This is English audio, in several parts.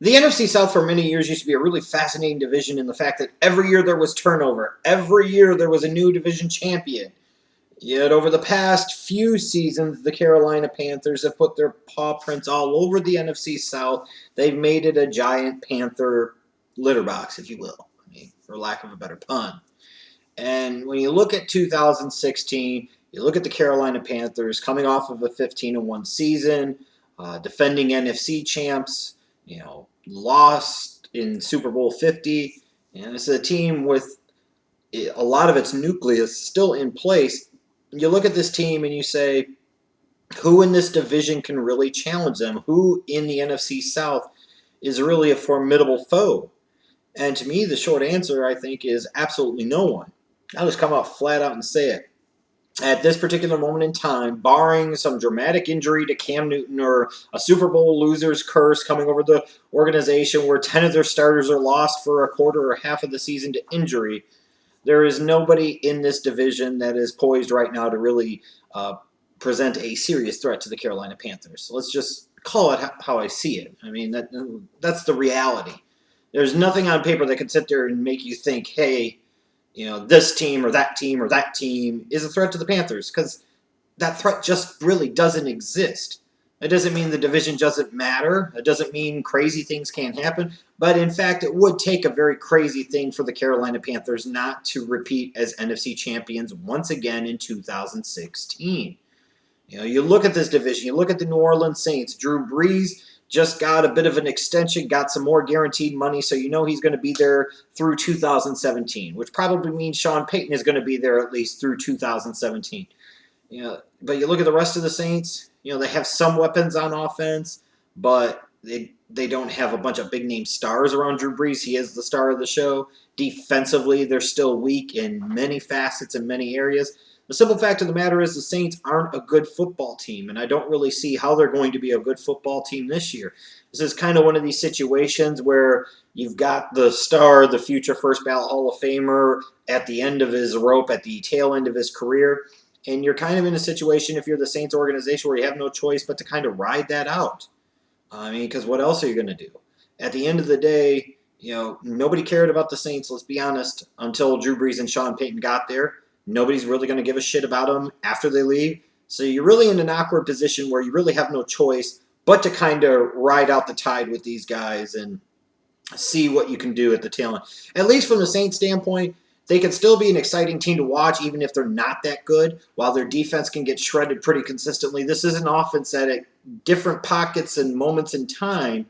The NFC South for many years used to be a really fascinating division in the fact that every year there was turnover. Every year there was a new division champion. Yet over the past few seasons, the Carolina Panthers have put their paw prints all over the NFC South. They've made it a giant Panther litter box, if you will, for lack of a better pun. And when you look at 2016, you look at the Carolina Panthers coming off of a 15-1 season, defending NFC champs, lost in Super Bowl 50, and it's a team with a lot of its nucleus still in place. You look at this team and you say, who in this division can really challenge them? Who in the NFC South is really a formidable foe? And to me, the short answer, I think, is absolutely no one. I'll just come out flat out and say it. At this particular moment in time, barring some dramatic injury to Cam Newton or a Super Bowl loser's curse coming over the organization where 10 of their starters are lost for a quarter or half of the season to injury, there is nobody in this division that is poised right now to really present a serious threat to the Carolina Panthers. So let's just call it how I see it. I mean, that's the reality. There's nothing on paper that can sit there and make you think, hey, this team or that team or that team is a threat to the Panthers, because that threat just really doesn't exist. It doesn't mean the division doesn't matter. It doesn't mean crazy things can't happen. But in fact, it would take a very crazy thing for the Carolina Panthers not to repeat as NFC champions once again in 2016. You look at this division, you look at the New Orleans Saints. Drew Brees just got a bit of an extension, got some more guaranteed money, so he's going to be there through 2017, which probably means Sean Payton is going to be there at least through 2017. But you look at the rest of the Saints, they have some weapons on offense, but they don't have a bunch of big-name stars around Drew Brees. He is the star of the show. Defensively, they're still weak in many facets and many areas. The simple fact of the matter is the Saints aren't a good football team, and I don't really see how they're going to be a good football team this year. This is kind of one of these situations where you've got the star, the future first ballot Hall of Famer, at the end of his rope, at the tail end of his career, and you're kind of in a situation, if you're the Saints organization, where you have no choice but to kind of ride that out. Because what else are you going to do? At the end of the day, nobody cared about the Saints, let's be honest, until Drew Brees and Sean Payton got there. Nobody's really going to give a shit about them after they leave. So you're really in an awkward position where you really have no choice but to kind of ride out the tide with these guys and see what you can do at the tail end. At least from the Saints standpoint, they can still be an exciting team to watch even if they're not that good, while their defense can get shredded pretty consistently. This is an offense that at different pockets and moments in time,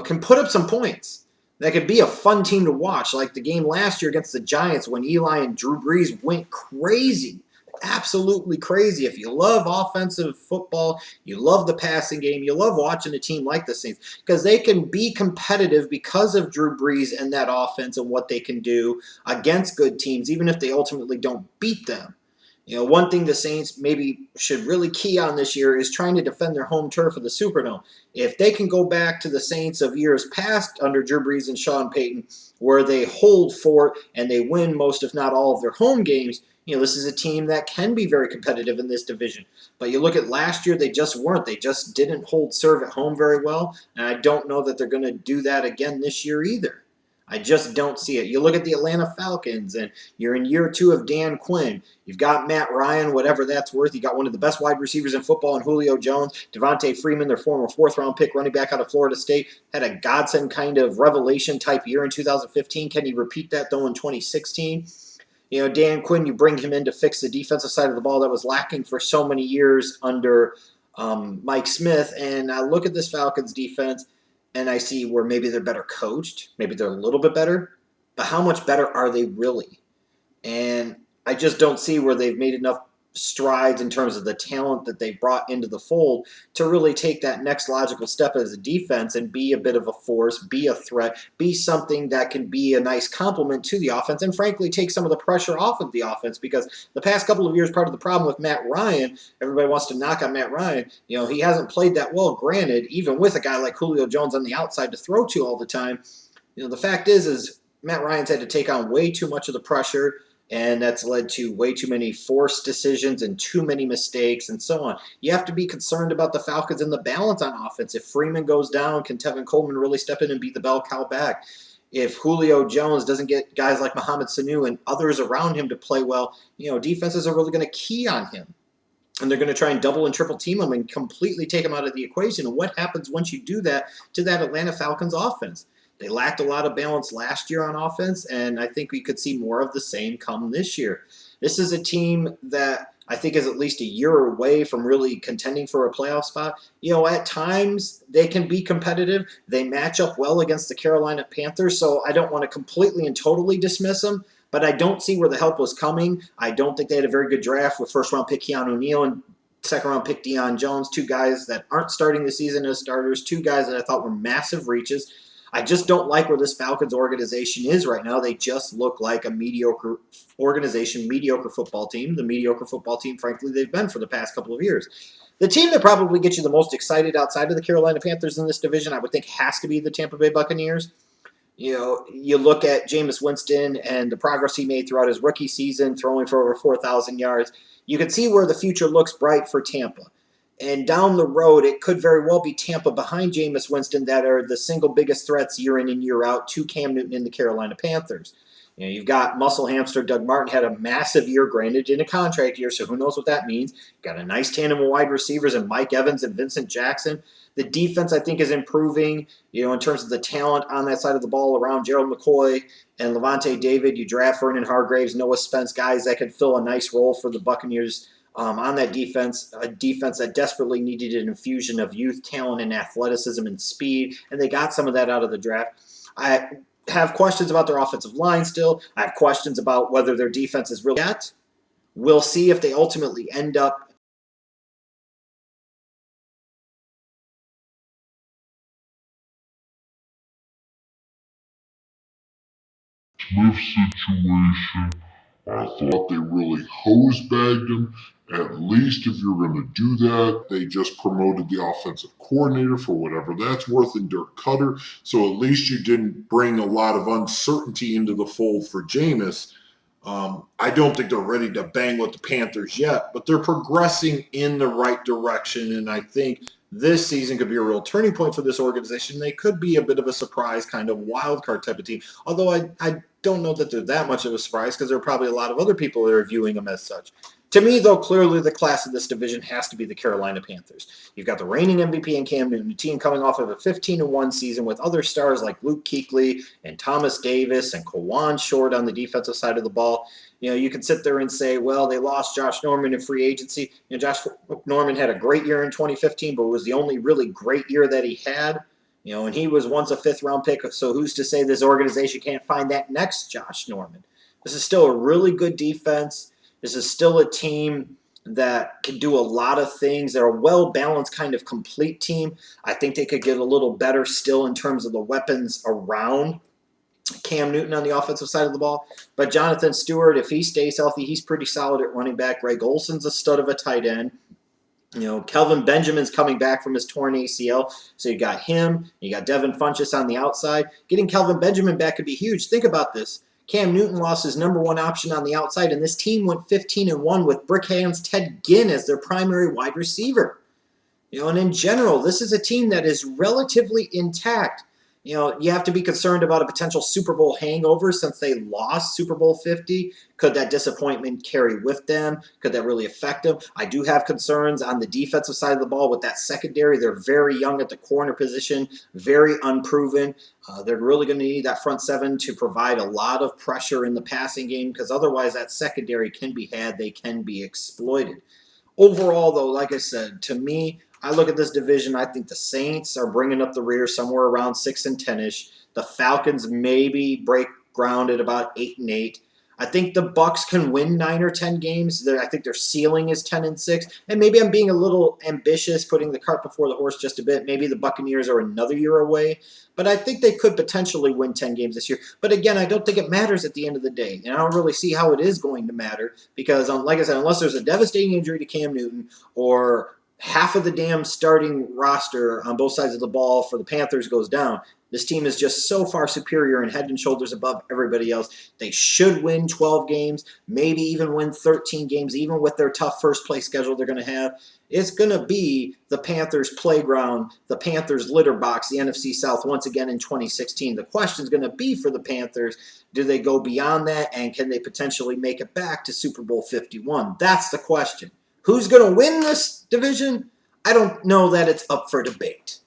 can put up some points. That could be a fun team to watch, like the game last year against the Giants when Eli and Drew Brees went crazy, absolutely crazy. If you love offensive football, you love the passing game, you love watching a team like the Saints, because they can be competitive because of Drew Brees and that offense and what they can do against good teams, even if they ultimately don't beat them. One thing the Saints maybe should really key on this year is trying to defend their home turf of the Superdome. If they can go back to the Saints of years past under Drew Brees and Sean Payton, where they hold fort and they win most, if not all, of their home games, this is a team that can be very competitive in this division. But you look at last year, they just weren't. They just didn't hold serve at home very well, and I don't know that they're going to do that again this year either. I just don't see it. You look at the Atlanta Falcons, and you're in year 2 of Dan Quinn. You've got Matt Ryan, whatever that's worth. You got one of the best wide receivers in football in Julio Jones. Devontae Freeman, their former 4th-round pick running back out of Florida State, had a godsend kind of revelation-type year in 2015. Can he repeat that, though, in 2016? Dan Quinn, you bring him in to fix the defensive side of the ball that was lacking for so many years under Mike Smith. And I look at this Falcons defense, and I see where maybe they're better coached, maybe they're a little bit better, but how much better are they really? And I just don't see where they've made enough strides in terms of the talent that they brought into the fold to really take that next logical step as a defense and be a bit of a force, be a threat, be something that can be a nice complement to the offense, and frankly take some of the pressure off of the offense, because the past couple of years, part of the problem with Matt Ryan, everybody wants to knock on Matt Ryan, he hasn't played that well, granted, even with a guy like Julio Jones on the outside to throw to all the time. The fact is Matt Ryan's had to take on way too much of the pressure. and that's led to way too many forced decisions and too many mistakes and so on. You have to be concerned about the Falcons and the balance on offense. If Freeman goes down, can Tevin Coleman really step in and be the bell cow back? If Julio Jones doesn't get guys like Mohamed Sanu and others around him to play well, defenses are really going to key on him. And they're going to try and double and triple team him and completely take him out of the equation. And what happens once you do that to that Atlanta Falcons offense? They lacked a lot of balance last year on offense, and I think we could see more of the same come this year. This is a team that I think is at least a year away from really contending for a playoff spot. At times they can be competitive. They match up well against the Carolina Panthers, so I don't want to completely and totally dismiss them, but I don't see where the help was coming. I don't think they had a very good draft with first-round pick Keanu Neal and second-round pick Deion Jones, two guys that aren't starting the season as starters, two guys that I thought were massive reaches. I just don't like where this Falcons organization is right now. They just look like a mediocre organization, mediocre football team, the mediocre football team, frankly, they've been for the past couple of years. The team that probably gets you the most excited outside of the Carolina Panthers in this division, I would think, has to be the Tampa Bay Buccaneers. You look at Jameis Winston and the progress he made throughout his rookie season, throwing for over 4,000 yards. You can see where the future looks bright for Tampa. And down the road, it could very well be Tampa behind Jameis Winston that are the single biggest threats year in and year out to Cam Newton and the Carolina Panthers. You've got muscle hamster Doug Martin had a massive year, granted in a contract year, so who knows what that means. Got a nice tandem of wide receivers in Mike Evans and Vincent Jackson. The defense, I think, is improving, in terms of the talent on that side of the ball around Gerald McCoy and Levante David. You draft Vernon Hargraves, Noah Spence, guys that could fill a nice role for the Buccaneers on that defense, a defense that desperately needed an infusion of youth talent and athleticism and speed, and they got some of that out of the draft. I have questions about their offensive line still. I have questions about whether their defense is really yet. We'll see if they ultimately end up. Smith situation, I thought they really hose-bagged him. At least if you're going to do that, they just promoted the offensive coordinator for whatever that's worth in Dirk Cutter. So at least you didn't bring a lot of uncertainty into the fold for Jameis. I don't think they're ready to bang with the Panthers yet, but they're progressing in the right direction. And I think this season could be a real turning point for this organization. They could be a bit of a surprise, kind of wild card type of team. Although I don't know that they're that much of a surprise because there are probably a lot of other people that are viewing them as such. To me, though, clearly the class of this division has to be the Carolina Panthers. You've got the reigning MVP in Cam Newton, a team coming off of a 15-1 season with other stars like Luke Kuechly and Thomas Davis and Kawan Short on the defensive side of the ball. You can sit there and say, well, they lost Josh Norman in free agency. Josh Norman had a great year in 2015, but it was the only really great year that he had. And he was once a fifth-round pick, so who's to say this organization can't find that next Josh Norman? This is still a really good defense. This is still a team that can do a lot of things. They're a well-balanced kind of complete team. I think they could get a little better still in terms of the weapons around Cam Newton on the offensive side of the ball. But Jonathan Stewart, if he stays healthy, he's pretty solid at running back. Greg Olson's a stud of a tight end. Kelvin Benjamin's coming back from his torn ACL. So you got him. You got Devin Funchess on the outside. Getting Kelvin Benjamin back could be huge. Think about this. Cam Newton lost his number one option on the outside, and this team went 15-1 with Brickham's Ted Ginn as their primary wide receiver. And in general, this is a team that is relatively intact. You have to be concerned about a potential Super Bowl hangover since they lost Super Bowl 50. Could that disappointment carry with them? Could that really affect them? I do have concerns on the defensive side of the ball with that secondary. They're very young at the corner position, very unproven. They're really going to need that front seven to provide a lot of pressure in the passing game because otherwise that secondary can be had. They can be exploited. Overall, though, like I said, to me, I look at this division, I think the Saints are bringing up the rear somewhere around 6 and 10-ish. The Falcons maybe break ground at about 8 and 8. I think the Bucks can win 9 or 10 games. I think their ceiling is 10 and 6. And maybe I'm being a little ambitious, putting the cart before the horse just a bit. Maybe the Buccaneers are another year away. But I think they could potentially win 10 games this year. But again, I don't think it matters at the end of the day. And I don't really see how it is going to matter because, like I said, unless there's a devastating injury to Cam Newton or half of the damn starting roster on both sides of the ball for the Panthers goes down. This team is just so far superior and head and shoulders above everybody else. They should win 12 games, maybe even win 13 games, even with their tough first place schedule they're going to have. It's going to be the Panthers' playground, the Panthers' litter box, the NFC South once again in 2016. The question is going to be for the Panthers, do they go beyond that, and can they potentially make it back to Super Bowl 51? That's the question. Who's going to win this division? I don't know that it's up for debate.